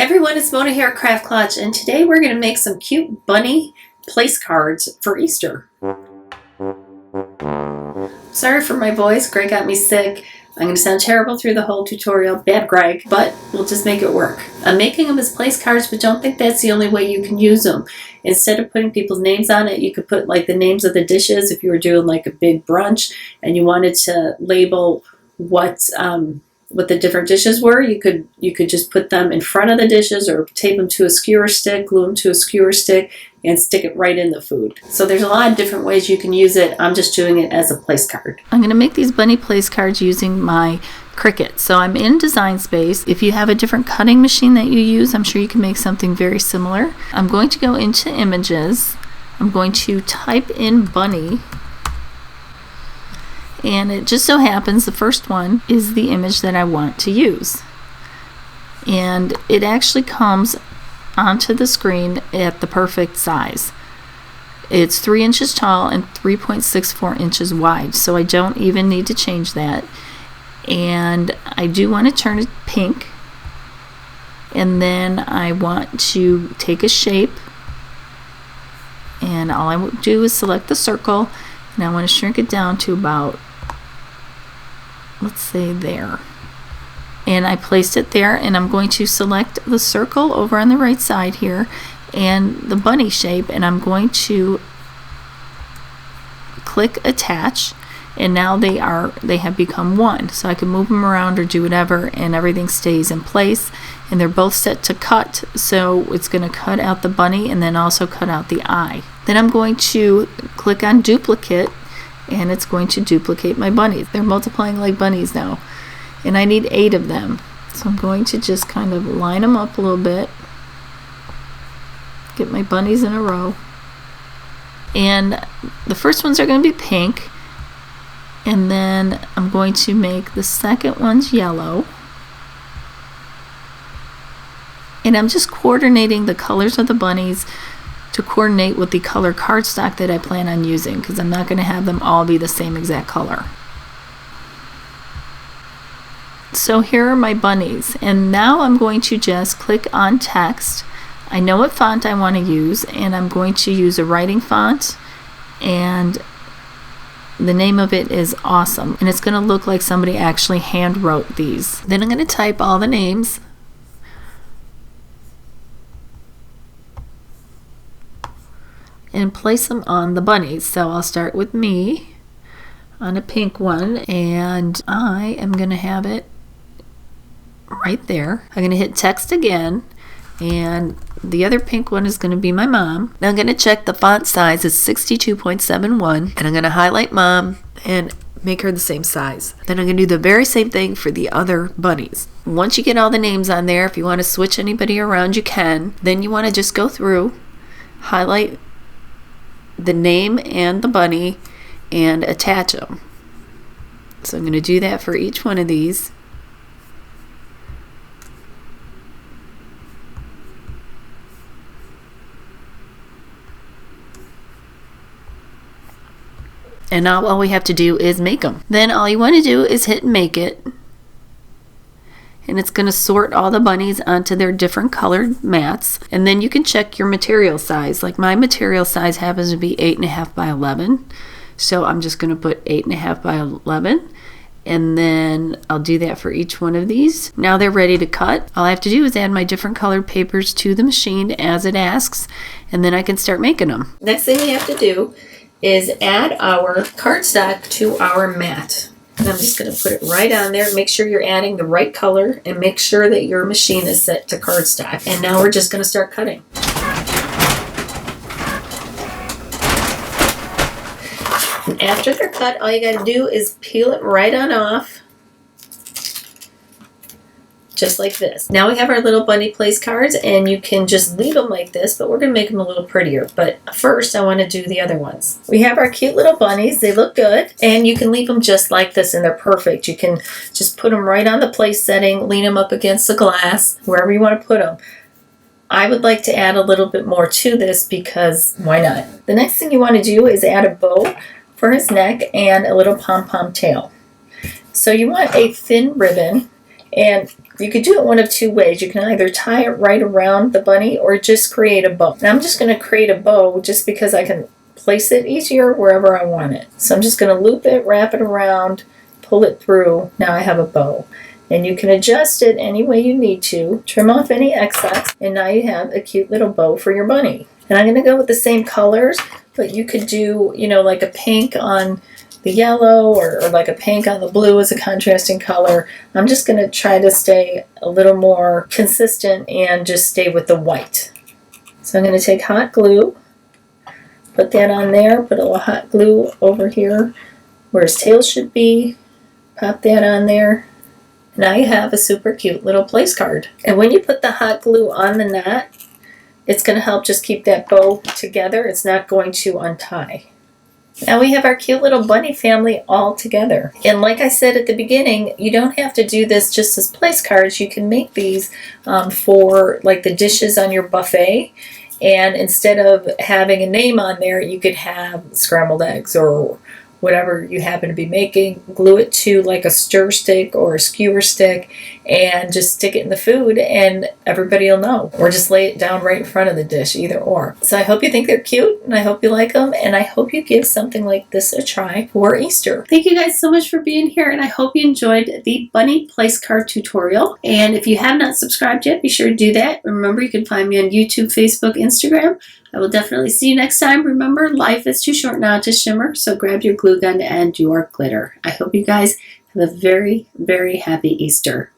Everyone, it's Mona here at Craft Klatch, and today we're going to make some cute bunny place cards for Easter. Sorry for my voice, Greg got me sick. I'm going to sound terrible through the whole tutorial, bad Greg, but we'll just make it work. I'm making them as place cards, but don't think that's the only way you can use them. Instead of putting people's names on it, you could put like the names of the dishes if you were doing like a big brunch and you wanted to label what the different dishes were. You could just put them in front of the dishes or tape them to a skewer stick, glue them to a skewer stick, and stick it right in the food. So there's a lot of different ways you can use it. I'm just doing it as a place card. I'm going to make these bunny place cards using my Cricut. So I'm in Design Space. If you have a different cutting machine that you use, I'm sure you can make something very similar. I'm going to go into Images. I'm going to type in bunny. And it just so happens the first one is the image that I want to use. And it actually comes onto the screen at the perfect size. It's 3 inches tall and 3.64 inches wide, so I don't even need to change that. And I do want to turn it pink. And then I want to take a shape. And all I will do is select the circle. And I want to shrink it down to about, let's say there. And I placed it there, and I'm going to select the circle over on the right side here and the bunny shape, and I'm going to click attach, and now they have become one. So I can move them around or do whatever, and everything stays in place, and they're both set to cut, so it's going to cut out the bunny and then also cut out the eye. Then I'm going to click on duplicate, and it's going to duplicate my bunnies. They're multiplying like bunnies now. And I need 8 of them. So I'm going to just kind of line them up a little bit. Get my bunnies in a row. And the first ones are going to be pink. And then I'm going to make the second ones yellow. And I'm just coordinating the colors of the bunnies to coordinate with the color cardstock that I plan on using, because I'm not going to have them all be the same exact color. So here are my bunnies, and now I'm going to just click on text. I know what font I want to use, and I'm going to use a writing font, and the name of it is Awesome, and it's going to look like somebody actually hand wrote these. Then I'm going to type all the names. And place them on the bunnies. So I'll start with me on a pink one, and I am going to have it right there. I'm going to hit text again, and the other pink one is going to be my mom. Now I'm going to check the font size is 62.71, and I'm going to highlight mom and make her the same size. Then I'm going to do the very same thing for the other bunnies. Once you get all the names on there, if you want to switch anybody around, you can. Then you want to just go through, highlight the name and the bunny, and attach them. So I'm going to do that for each one of these. And now all we have to do is make them. Then all you want to do is hit make it. And it's going to sort all the bunnies onto their different colored mats. And then you can check your material size. Like my material size happens to be 8.5 by 11. So I'm just going to put 8.5 by 11. And then I'll do that for each one of these. Now they're ready to cut. All I have to do is add my different colored papers to the machine as it asks. And then I can start making them. Next thing we have to do is add our cardstock to our mat. And I'm just going to put it right on there. Make sure you're adding the right color and make sure that your machine is set to cardstock. And now we're just going to start cutting. And after they're cut, all you got to do is peel it right on off. Just like this. Now we have our little bunny place cards, and you can just leave them like this, but we're going to make them a little prettier. But first I want to do the other ones. We have our cute little bunnies. They look good, and you can leave them just like this, and they're perfect. You can just put them right on the place setting, lean them up against the glass, wherever you want to put them. I would like to add a little bit more to this because why not? The next thing you want to do is add a bow for his neck and a little pom-pom tail. So you want a thin ribbon, and You could do it one of two ways. You can either tie it right around the bunny or just create a bow. Now I'm just going to create a bow just because I can place it easier wherever I want it. So I'm just going to loop it, wrap it around, pull it through. Now I have a bow. And you can adjust it any way you need to. Trim off any excess, and now you have a cute little bow for your bunny. And I'm going to go with the same colors, but you could do, you know, like a pink on the yellow or like a pink on the blue as a contrasting color. I'm just going to try to stay a little more consistent and just stay with the white. So I'm going to take hot glue, put that on there, put a little hot glue over here where his tail should be, pop that on there. Now you have a super cute little place card. And when you put the hot glue on the knot, it's going to help just keep that bow together. It's not going to untie. Now we have our cute little bunny family all together. And like I said at the beginning, you don't have to do this just as place cards. You can make these for like the dishes on your buffet. And instead of having a name on there, you could have scrambled eggs or whatever you happen to be making, glue it to like a stir stick or a skewer stick and just stick it in the food and everybody will know. Or just lay it down right in front of the dish, either or. So I hope you think they're cute and I hope you like them and I hope you give something like this a try for Easter. Thank you guys so much for being here and I hope you enjoyed the bunny place card tutorial. And if you have not subscribed yet, be sure to do that. Remember, you can find me on YouTube, Facebook, Instagram. I will definitely see you next time. Remember, life is too short not to shimmer, so grab your glue gun and your glitter. I hope you guys have a very, very happy Easter.